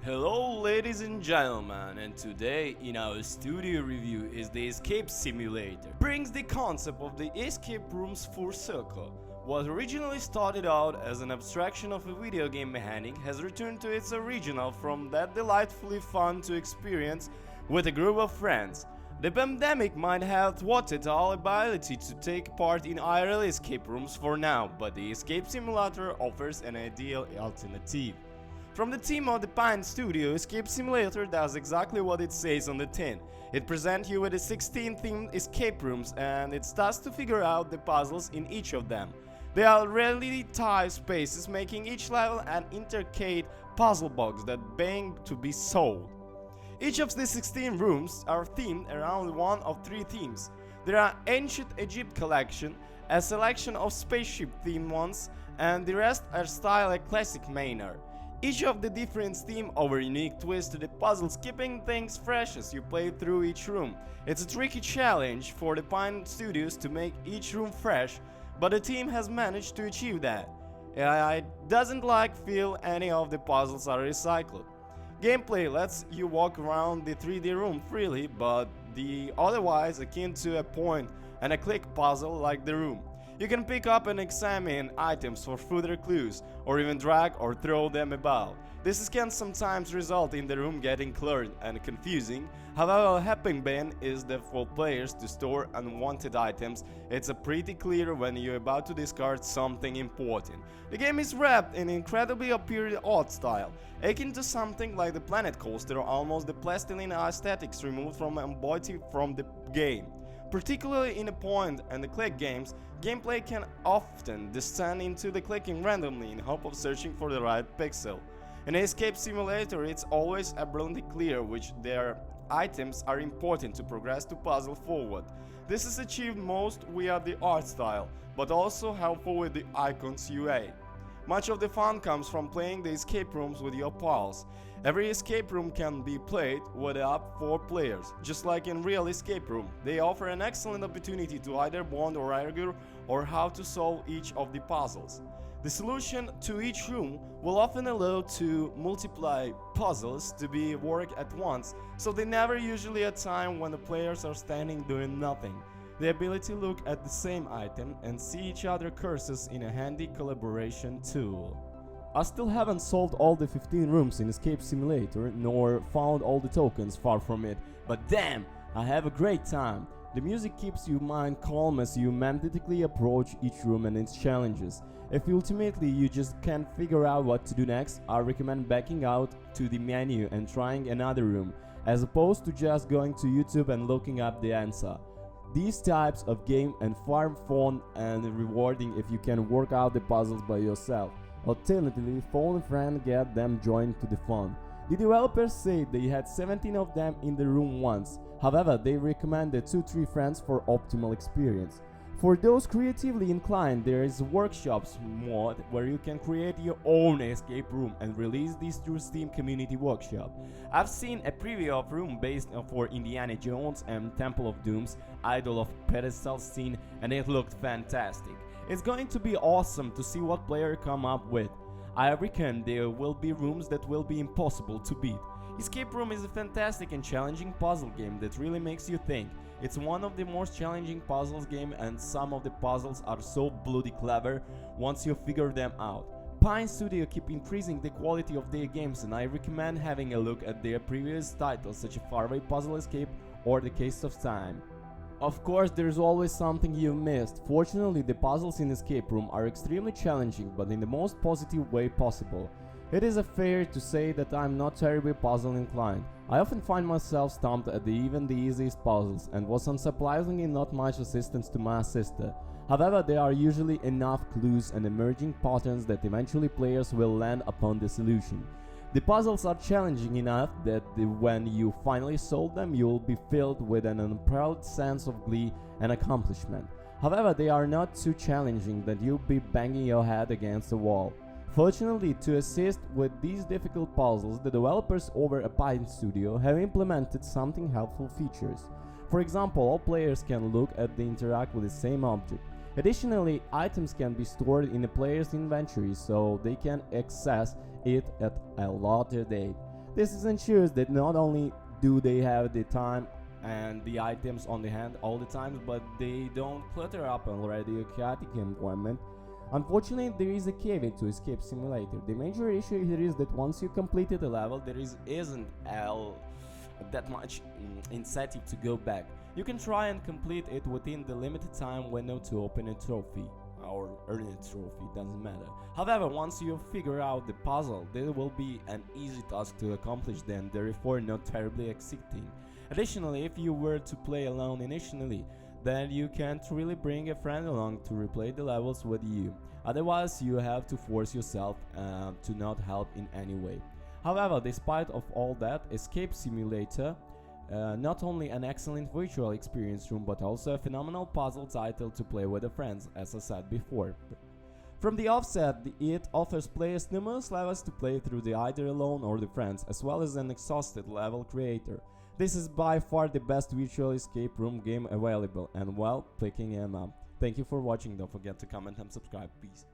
Hello ladies and gentlemen, and today in our studio review is the Escape Simulator. Brings the concept of the escape rooms full circle. What originally started out as an abstraction of a video game mechanic has returned to its original from that delightfully fun to experience with a group of friends. The pandemic might have thwarted our ability to take part in IRL escape rooms for now, but the Escape Simulator offers an ideal alternative. From the team of the Pine Studio, Escape Simulator does exactly what it says on the tin. It presents you with 16 themed escape rooms and it starts to figure out the puzzles in each of them. There are reality tiled spaces, making each level an intricate puzzle box that beg to be solved. Each of the 16 rooms are themed around one of three themes. There are Ancient Egypt collection, a selection of spaceship themed ones, and the rest are styled a classic manner. Each of the different themes offer unique twists to the puzzles, keeping things fresh as you play through each room. It's a tricky challenge for the Pine Studios to make each room fresh, but the team has managed to achieve that. It doesn't feel any of the puzzles are recycled. Gameplay lets you walk around the 3D room freely, but the otherwise akin to a point and a click puzzle like the room. You can pick up and examine items for further clues, or even drag or throw them about. This can sometimes result in the room getting cluttered and confusing. However, helping Ben is there for players to store unwanted items. It's pretty clear when you're about to discard something important. The game is wrapped in incredibly appealing art style, akin to something like the Planet Coaster or almost the plastilina aesthetics removed from embodied from the game. Particularly in the point and the click games, gameplay can often descend into the clicking randomly in hope of searching for the right pixel. In Escape Simulator, it's always abundantly clear which their items are important to progress the puzzle forward. This is achieved most via the art style, but also helpful with the icons UA. Much of the fun comes from playing the escape rooms with your pals. Every escape room can be played with up 4 players. Just like in real escape room, they offer an excellent opportunity to either bond or argue or how to solve each of the puzzles. The solution to each room will often allow to multiply puzzles to be worked at once, so they never usually a time when the players are standing doing nothing. The ability to look at the same item and see each other cursors in a handy collaboration tool. I still haven't solved all the 15 rooms in Escape Simulator, nor found all the tokens, far from it, but damn, I have a great time. The music keeps your mind calm as you methodically approach each room and its challenges. If ultimately you just can't figure out what to do next, I recommend backing out to the menu and trying another room, as opposed to just going to YouTube and looking up the answer. These types of game are far fun and rewarding if you can work out the puzzles by yourself. Alternatively, phone a friend, get them joined to the fun. The developers say they had 17 of them in the room once. However, they recommended 2-3 friends for optimal experience. For those creatively inclined, there is Workshops mod where you can create your own escape room and release this through Steam Community Workshop. I've seen a preview of room based for Indiana Jones and Temple of Doom's Idol of Pedestal scene, and it looked fantastic. It's going to be awesome to see what player come up with. I reckon there will be rooms that will be impossible to beat. Escape Room is a fantastic and challenging puzzle game that really makes you think. It's one of the most challenging puzzles game, and some of the puzzles are so bloody clever once you figure them out. Pine Studio keep increasing the quality of their games, and I recommend having a look at their previous titles such as Faraway Puzzle Escape or The Case of Time. Of course, there's always something you've missed. Fortunately, the puzzles in Escape Room are extremely challenging, but in the most positive way possible. It is fair to say that I'm not terribly puzzle inclined. I often find myself stumped at even the easiest puzzles, and was unsurprisingly not much assistance to my sister. However, there are usually enough clues and emerging patterns that eventually players will land upon the solution. The puzzles are challenging enough that when you finally solve them, you will be filled with an unparalleled sense of glee and accomplishment. However, they are not too challenging that you'll be banging your head against the wall. Fortunately, to assist with these difficult puzzles, the developers over at Pine Studio have implemented something helpful features. For example, all players can look at and interact with the same object. Additionally, items can be stored in a player's inventory so they can access it at a later date. This ensures that not only do they have the time and the items on the hand all the time, but they don't clutter up already a chaotic environment. Unfortunately, there is a caveat to Escape Simulator. The major issue here is that once you completed a level, there isn't that much incentive to go back. You can try and complete it within the limited time window to open a trophy or earn a trophy, doesn't matter. However, once you figure out the puzzle, there will be an easy task to accomplish, then therefore not terribly exciting. Additionally, if you were to play alone initially, then you can't really bring a friend along to replay the levels with you. Otherwise, you have to force yourself to not help in any way. However, despite of all that, Escape Simulator, not only an excellent virtual experience room, but also a phenomenal puzzle title to play with the friends, as I said before. From the offset, it offers players numerous levels to play through either alone or the friends, as well as an exhausted level creator. This is by far the best virtual escape room game available, and well, picking him up. Thank you for watching, don't forget to comment and subscribe, peace.